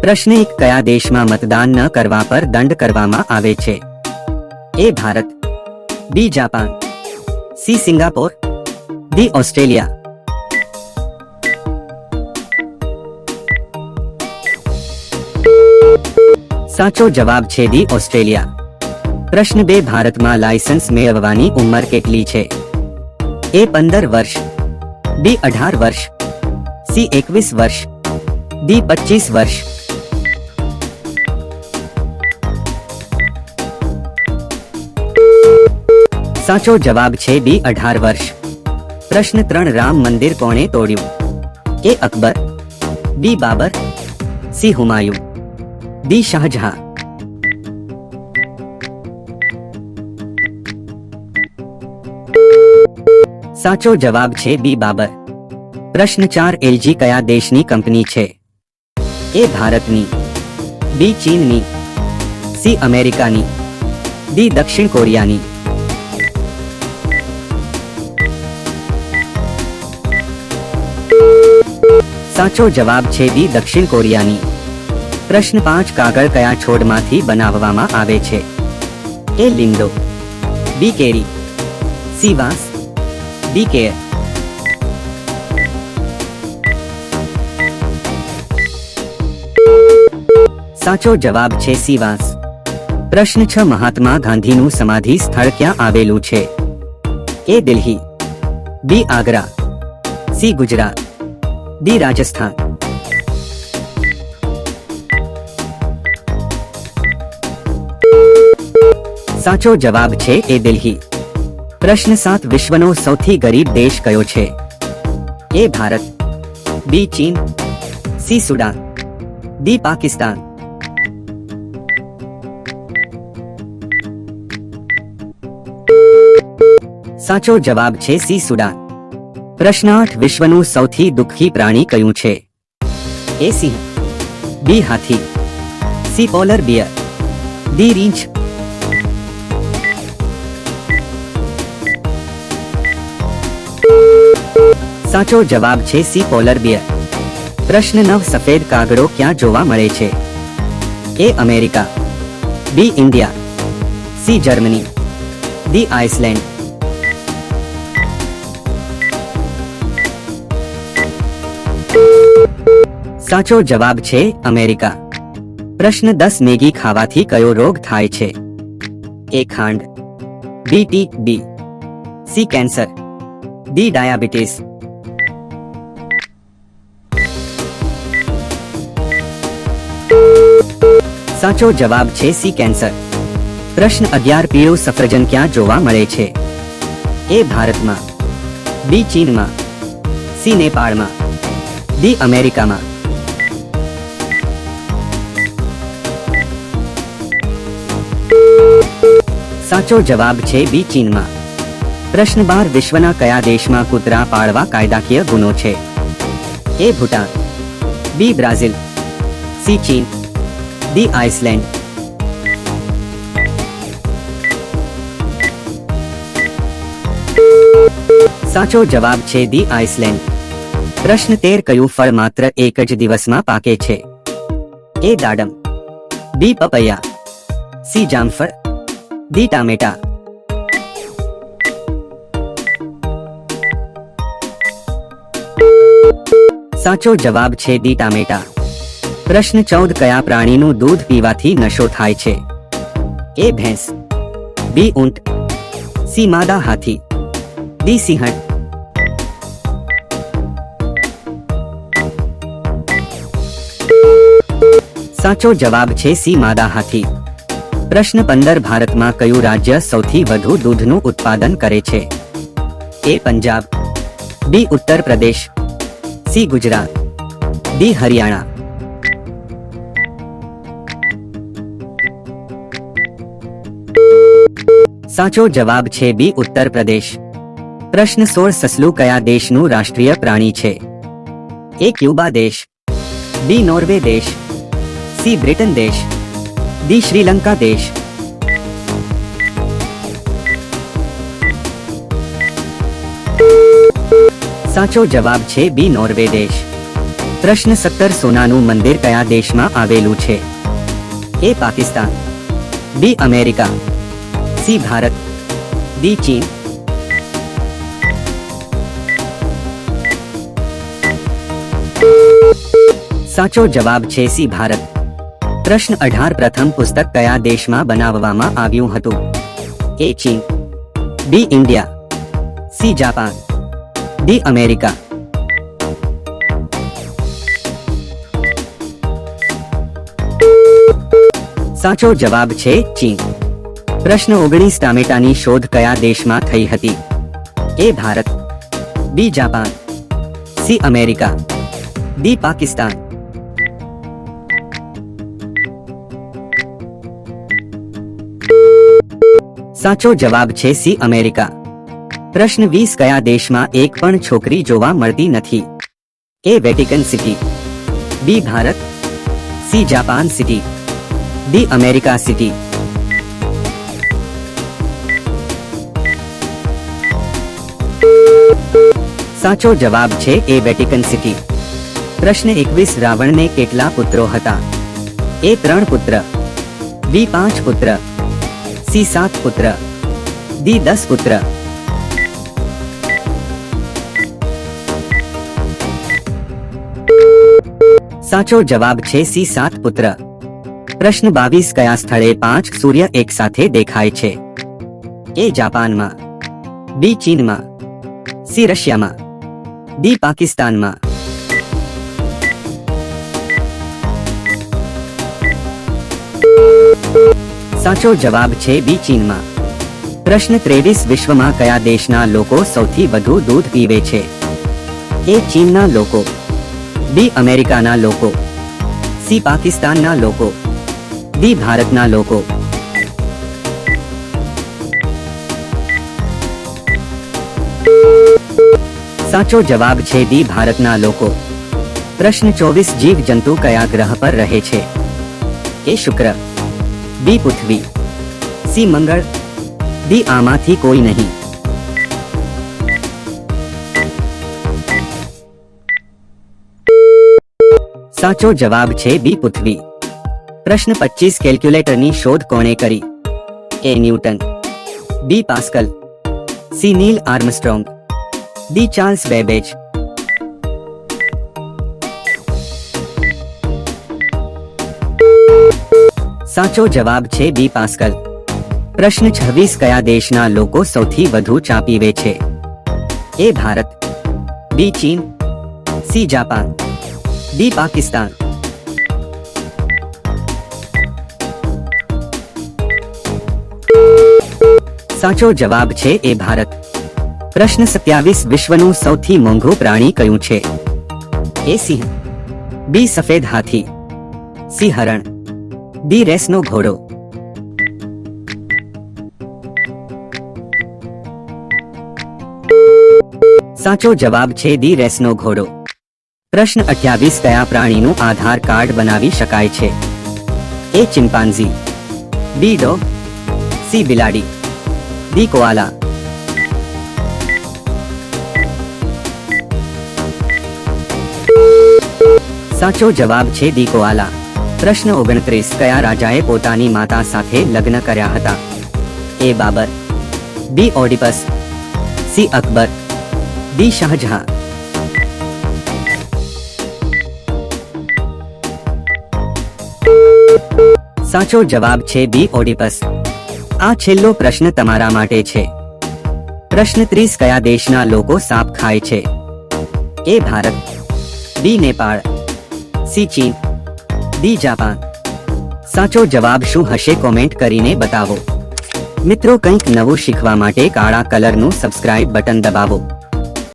પ્રશ્ન 1 કયા દેશમાં મતદાન ન કરવા પર દંડ કરવામાં આવે છે? A Bharat, B Japan, C Singapore, D Australia. સાચો જવાબ છે ડી ઓસ્ટ્રેલિયા. પ્રશ્ન 2 ભારતમાં લાયસન્સ મેળવવાની ઉંમર કેટલી છે? એ 15 વર્ષ, બી 18 વર્ષ, સી 21 વર્ષ, ડી 25 વર્ષ. સાચો જવાબ છે ડી 18 વર્ષ. પ્રશ્ન 3 રામ મંદિર કોણે તોડ્યું? એ અકબર, બી બાબર, સી હુમાયું, ડી શાહજહાં. સાચો જવાબ છે બી બાબર. પ્રશ્ન 4 એલજી કયા દેશની કંપની છે? એ ભારતની, બી ચીનની, સી અમેરિકાની, ડી દક્ષિણ કોરિયાની. સાચો જવાબ છે ડી દક્ષિણ કોરિયાની. પ્રશ્ન 5 કાગળ કયા છોડમાંથી બનાવવામાં આવે છે? એ લીમડો, બી કેરી, સી વાંસ, ડી કેર. સાચો જવાબ છે સી વાંસ. પ્રશ્ન 6 મહાત્મા ગાંધીનું સમાધિ સ્થળ ક્યાં આવેલું છે? એ દિલ્હી, બી આગ્રા, સી ગુજરાત, ડી રાજસ્થાન. સાચો જવાબ છે એ દિલ્હી. પ્રશ્ન 7 વિશ્વનો સૌથી ગરીબ દેશ કયો છે? એ ભારત, બી ચીન, સી સુડાન, ડી પાકિસ્તાન. સાચો જવાબ છે સી સુડાન. પ્રશ્ન 8 વિશ્વનું સૌથી દુઃખી પ્રાણી કયું છે? એ સિંહ, બી હાથી, સી પોલર બિયર, ડી રીંછ. સાચો જવાબ છે સી પોલર બિયર. પ્રશ્ન 9 સફેદ કાગડો ક્યાં જોવા મળે છે? A America, B India, C Germany, D Iceland. સાચો જવાબ છે અમેરિકા. પ્રશ્ન 10 મેગી ખાવાથી કયો રોગ થાય છે? એ ખાંડ, B TB, C cancer, D diabetes. સાચો જવાબ છે સી કેન્સર. પ્રશ્ન 11 પીળું સફરજન ક્યાં જોવા મળે છે? એ ભારતમાં, બી ચીનમાં, સી નેપાળમાં, ડી અમેરિકામાં. સાચો જવાબ છે બી ચીનમાં. પ્રશ્ન 12 વિશ્વના કયા દેશમાં કૂતરા પાળવા કાયદાકીય ગુનો છે? એ ભૂટાન, બી બ્રાઝિલ, સી ચીન, ડી આઇસલેન્ડ. સાચો જવાબ છે ડી આઇસલેન્ડ. પ્રશ્ન 13 કયું ફળ માત્ર એક જ દિવસમાં પાકે છે? એ દાડમ, બી પપૈયા, સી જામફળ, ડી ટામેટા. સાચો જવાબ છે ડી ટામેટા. પ્રશ્ન 14 કયા પ્રાણીનું દૂધ પીવાથી નશો થાય છે? એ ભેંસ, બી ઊંટ, સી માદા હાથી, ડી સિંહણ. સાચો જવાબ છે સી માદા હાથી. પ્રશ્ન 15 ભારતમાં કયું રાજ્ય સૌથી વધુ દૂધનું ઉત્પાદન કરે છે? એ પંજાબ, બી ઉત્તર પ્રદેશ, સી ગુજરાત, ડી હરિયાણા. સાચો જવાબ છે બી ઉત્તર પ્રદેશ. પ્રશ્ન 16 સસલું કયા દેશનું રાષ્ટ્રીય પ્રાણી છે? એ ક્યુબા દેશ, બી નોર્વે દેશ, સી બ્રિટન દેશ, ડી શ્રીલંકા દેશ. સાચો જવાબ છે બી નોર્વે દેશ. પ્રશ્ન 17 સોનાનું મંદિર કયા દેશમાં આવેલું છે? A Pakistan, B America, C Bharat, D ચીન. સાચો જવાબ છે સી ભારત. પ્રશ્ન 18 પ્રથમ પુસ્તક કયા દેશમાં બનાવવામાં આવ્યું હતું? એ ચીન, B India, C Japan, D America. સાચો જવાબ છે ચીન. પ્રશ્ન 19 ટામેટાની શોધ કયા દેશમાં થઈ હતી? A Bharat, B Japan, C America, D Pakistan. સાચો જવાબ છે સી અમેરિકા. પ્રશ્ન 20 કયા દેશમાં એક પણ છોકરી જોવા મળતી નથી? A Vatican city, B Bharat, C Japan city, D America city. સાચો જવાબ છે એ વેટિકન સિટી. પ્રશ્ન 21 રાવણને કેટલા પુત્રો હતા? એ 3 પુત્ર, બી 5 પુત્ર, સી 7 પુત્ર, ડી 10 પુત્ર. સાચો જવાબ છે સી 7 પુત્ર. પ્રશ્ન 22 કયા સ્થળે 5 સૂર્ય એક સાથે દેખાય છે? એ જાપાનમાં, બી ચીનમાં, સી રશિયામાં, ડી પાકિસ્તાનમાં. સાચો જવાબ છે બી ચીનમાં. પ્રશ્ન 23 વિશ્વમાં કયા દેશના લોકો સૌથી વધુ દૂધ પીવે છે? એ ચીનના લોકો, બી અમેરિકાના લોકો, સી પાકિસ્તાનના લોકો, ડી ભારતના લોકો. સાચો જવાબ છે ડી ભારતના લોકો. પ્રશ્ન 24 જીવ જંતુ કયા ગ્રહ પર રહે છે? એ શુક્ર, બી પૃથ્વી, સી મંગળ, ડી આમાંથી કોઈ નહીં. સાચો જવાબ છે બી પૃથ્વી. પ્રશ્ન 25 કેલ્ક્યુલેટરની શોધ કોણે કરી? A Newton, B Pascal, C Neil Armstrong, D Charles Babbage. સાચો જવાબ છે બી પાસ્કલ. પ્રશ્ન 26 કયા દેશના લોકો સૌથી વધુ ચા પીવે છે? એ ભારત, બી ચીન, સી જાપાન, ડી પાકિસ્તાન. સાચો જવાબ છે એ ભારત. પ્રશ્ન 27 વિશ્વનું સૌથી મોંઘું પ્રાણી કયું છે? એ સિંહ, બી સફેદ હાથી, સી હરણ, ડી રેસનો ઘોડો. સાચો જવાબ છે ડી રેસનો ઘોડો. પ્રશ્ન 28 કયા પ્રાણીનું આધાર કાર્ડ બનાવી શકાય છે? એ ચિમ્પાન્ઝી, બી ડોગ, સી બિલાડી, ડી કોઆલા. સાચો જવાબ છે ડી કોઆલા. પ્રશ્ન 29 કયા રાજાએ પોતાની માતા સાથે લગ્ન કર્યા હતા? એ બાબર, બી ઓડિપસ, સી અકબર, ડી શાહજહાં. સાચો જવાબ છે બી ઓડિપસ. આ છેલ્લો પ્રશ્ન તમારા માટે છે. પ્રશ્ન 30 કયા દેશના લોકો સાપ ખાય છે? A Bharat, B Nepal, C ચીન, ડી જાપાન. સાચો જવાબ શું હશે કોમેન્ટ કરીને બતાવો. મિત્રો કંઈક નવું શીખવા માટે કાળા કલરનું સબસ્ક્રાઇબ બટન દબાવો.